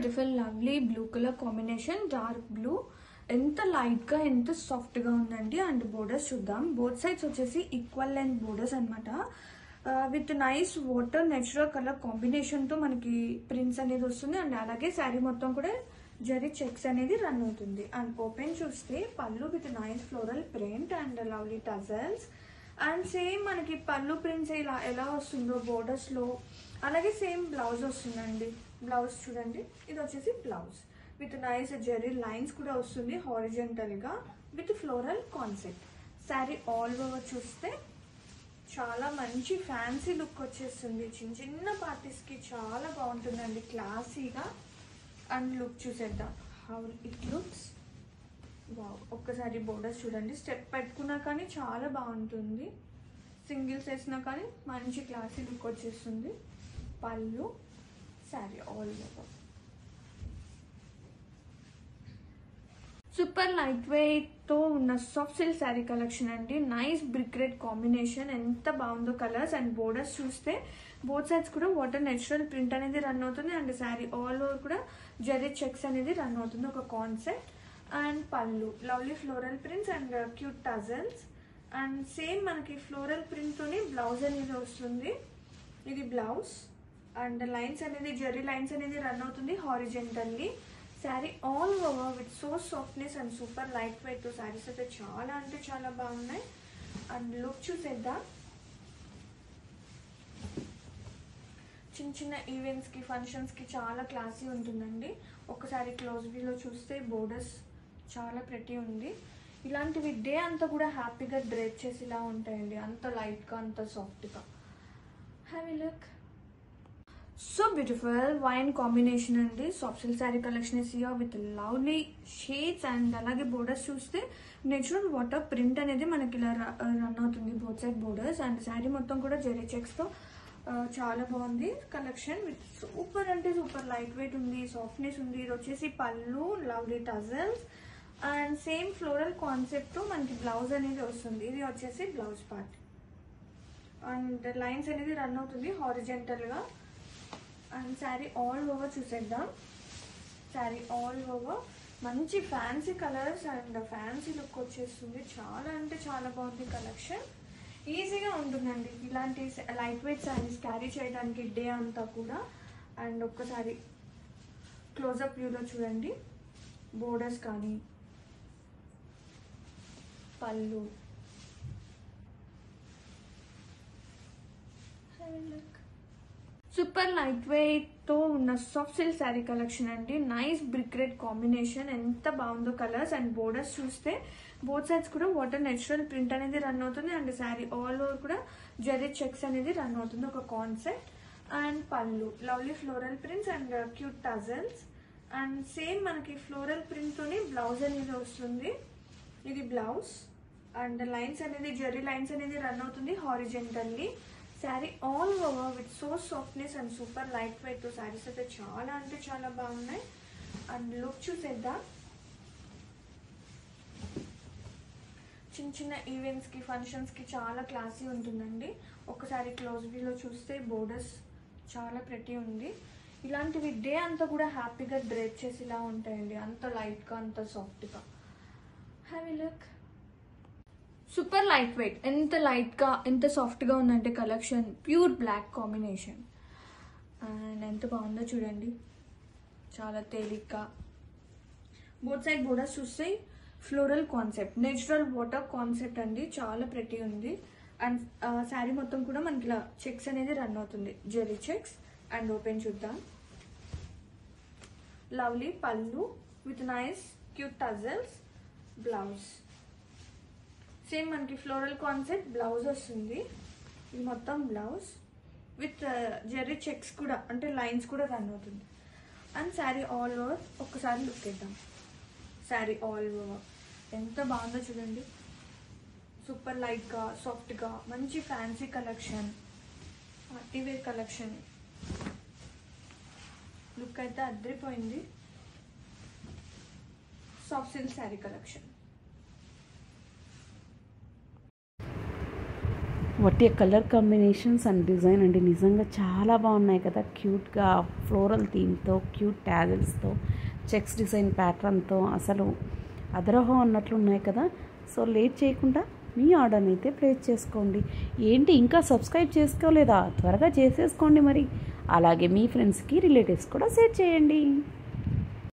Beautiful lovely blue colour combination, dark blue. ఎంత light గా ఎంత సాఫ్ట్ గా ఉందండి. అండ్ బోర్డర్స్ చూద్దాం. బోత్ సైడ్స్ వచ్చేసి ఈక్వల్ లెంత్ బోర్డర్స్ అనమాట. With nice water natural colour combination తో మనకి ప్రింట్స్ అనేది వస్తుంది. అండ్ అలాగే శారీ మొత్తం కూడా జరీ చెక్స్ అనేది రన్ అవుతుంది. అండ్ ఓపెన్ చూస్తే పళ్ళు with nice floral print and lovely tassels. And same మనకి పళ్ళు ప్రింట్స్ ఇలా ఎలా వస్తుందో బోర్డర్స్ లో అలాగే సేమ్ బ్లౌజ్ వస్తుందండి. బ్లౌజ్ చూడండి, ఇది వచ్చేసి blouse with nice zari lines కూడా వస్తుంది హారిజంటల్ గా with floral concept. Sari all over చూస్తే చాలా మంచి ఫ్యాన్సీ లుక్ వచ్చేస్తుంది. చిన్న చిన్న పార్టీస్ కి చాలా బాగుంటుందండి, క్లాసీగా. అండ్ లుక్ చూసేద్దాం హౌ ఇట్ లుక్స్. వావ్, ఒక్కసారి బోర్డర్స్ చూడండి. స్టెప్ పెట్టుకున్నా కానీ చాలా బాగుంటుంది. సింగిల్స్ వేసినా కానీ మంచి క్లాసీ లుక్ వచ్చేస్తుంది. పళ్ళు, sari all over. Super light wait తో ఉన్న సాఫ్ట్ సిల్క్ శారీ కలెక్షన్ అండి. నైస్ బ్రిక్ రెడ్ కాంబినేషన్, ఎంత బాగుందో కలర్స్. అండ్ బోర్డర్స్ చూస్తే బోత్ సైడ్స్ కూడా వాటర్ నేచురల్ ప్రింట్ అనేది రన్ అవుతుంది. అండ్ శారీ ఆల్ ఓవర్ కూడా జరీ చెక్స్ అనేది రన్ అవుతుంది, ఒక కాన్సెప్ట్. అండ్ పళ్ళు lovely floral prints and cute tassels. And same మనకి ఫ్లోరల్ ప్రింట్ తోని బ్లౌజ్ అనేది వస్తుంది. ఇది బ్లౌజ్. అండ్ లైన్స్ అనేది జరీ లైన్స్ అనేది రన్ అవుతుంది horizontally. Sari all over with so softness and super light wait తో శారీస్ అయితే చాలా అంటే చాలా బాగున్నాయి. అండ్ లుక్ చూసేద్దాం. చిన్న చిన్న ఈవెంట్స్ కి ఫంక్షన్స్ కి చాలా క్లాసీ ఉంటుందండి. ఒకసారి క్లోజ్ వ్యూలో చూస్తే బోర్డర్స్ చాలా ప్రెటీ ఉంది. ఇలాంటివి డే అంతా కూడా హ్యాపీగా డ్రేప్ చేసి ఇలా ఉంటాయండి, అంత లైట్ గా అంత సాఫ్ట్ గా. Have a look. So beautiful wine combination అండి. Soft silk sari collection is here with lovely shades. And అలాగే బోర్డర్స్ చూస్తే నేచురల్ వాటర్ ప్రింట్ అనేది మనకి ఇలా రన్ అవుతుంది both side borders. And sari మొత్తం కూడా జెరీ చెక్స్ తో చాలా బాగుంది కలెక్షన్. విత్ సూపర్ అంటే సూపర్ లైట్ వెయిట్ ఉంది, సాఫ్ట్నెస్ ఉంది. ఇది వచ్చేసి పళ్ళు, lovely tassels. And same floral concept తో మనకి బ్లౌజ్ అనేది వస్తుంది. ఇది వచ్చేసి బ్లౌజ్ పార్ట్. అండ్ లైన్స్ అనేది రన్ అవుతుంది హారిజెంటల్ గా. అండ్ శారీ ఆల్ ఓవర్ చూసేద్దాం. శారీ ఆల్ ఓవర్ మంచి fancy colours and fancy look వచ్చేస్తుంది. చాలా అంటే చాలా బాగుంది కలెక్షన్. ఈజీగా ఉంటుందండి ఇలాంటి లైట్ వెయిట్ శారీస్ క్యారీ చేయడానికి డే అంతా కూడా. అండ్ ఒక్కసారి క్లోజప్ వ్యూలో చూడండి. బోర్డర్స్ కానీ పళ్ళు. సూపర్ లైట్ వెయిట్ తో ఉన్న సాఫ్ట్ సిల్క్ శారీ కలెక్షన్ అండి. నైస్ బ్రిక్ రెడ్ కాంబినేషన్, ఎంత బాగుందో కలర్స్. అండ్ బోర్డర్స్ చూస్తే బోత్ సైడ్స్ కూడా వాటర్ నేచురల్ ప్రింట్ అనేది రన్ అవుతుంది. అండ్ శారీ ఆల్ ఓవర్ కూడా జరీ చెక్స్ అనేది రన్ అవుతుంది, ఒక కాన్సెప్ట్. అండ్ పళ్ళు lovely floral prints and cute tassels. And same మనకి ఫ్లోరల్ ప్రింట్ తోని బ్లౌజ్ అనేది వస్తుంది. ఇది బ్లౌజ్. అండ్ లైన్స్ అనేది జరీ లైన్స్ అనేది రన్ అవుతుంది horizontally. Sari all over with so softness and super light wait తో శారీస్ అయితే చాలా అంటే చాలా బాగున్నాయి. అండ్ లుక్ చూసేద్దాం. చిన్న చిన్న ఈవెంట్స్ కి ఫంక్షన్స్ కి చాలా క్లాసీ ఉంటుందండి. ఒకసారి క్లోజ్ వ్యూలో చూస్తే బోర్డర్స్ చాలా ప్రెటీ ఉంది. ఇలాంటివి డే అంతా కూడా హ్యాపీగా డ్రేప్ చేసి ఇలా ఉంటాయండి, అంత లైట్ గా అంత సాఫ్ట్ గా. Have a look. Super light weight, ఎంత లైట్ గా ఎంత సాఫ్ట్ గా ఉందంటే collection. Pure black combination. And ఎంత బాగుందో చూడండి, చాలా తేలిగ్గా. బోత్ సైడ్ బోర్డర్స్ చూస్తే floral concept, natural water concept అండి, చాలా ప్రెటీ ఉంది. అండ్ శారీ మొత్తం కూడా మనకి ఇలా చెక్స్ అనేది రన్ అవుతుంది, జెరీ చెక్స్. అండ్ ఓపెన్ చూద్దాం. లవ్లీ పళ్ళు with nice cute tassels. Blouse same మనకి ఫ్లోరల్ కాన్సెప్ట్ బ్లౌజ్ వస్తుంది. ఇది మొత్తం బ్లౌజ్ విత్ జెరీ చెక్స్ కూడా, అంటే లైన్స్ కూడా రన్ అవుతుంది. అండ్ శారీ ఆల్ ఓవర్ ఒక్కసారి లుక్ ఇద్దాం. శారీ ఆల్ ఓవర్ ఎంత బాగుందో చూడండి. సూపర్ లైట్ గా సాఫ్ట్ గా మంచి fancy collection, party wear collection. Look అయితే అద్దరిపోయింది. Soft silk sari collection. వాటి కలర్ కాంబినేషన్స్ అండ్ డిజైన్ అండి నిజంగా చాలా బాగున్నాయి కదా. క్యూట్గా ఫ్లోరల్ థీమ్తో, క్యూట్ ట్యాజల్స్తో, చెక్స్ డిజైన్ ప్యాటర్న్తో అసలు అదరహో అన్నట్లు ఉన్నాయి కదా. సో లేట్ చేయకుండా మీ ఆర్డర్ని అయితే ప్లేస్ చేసుకోండి. ఏంటి ఇంకా సబ్స్క్రైబ్ చేసుకోలేదా? త్వరగా చేసేసుకోండి మరి. అలాగే మీ ఫ్రెండ్స్కి, రిలేటివ్స్ కూడా షేర్ చేయండి.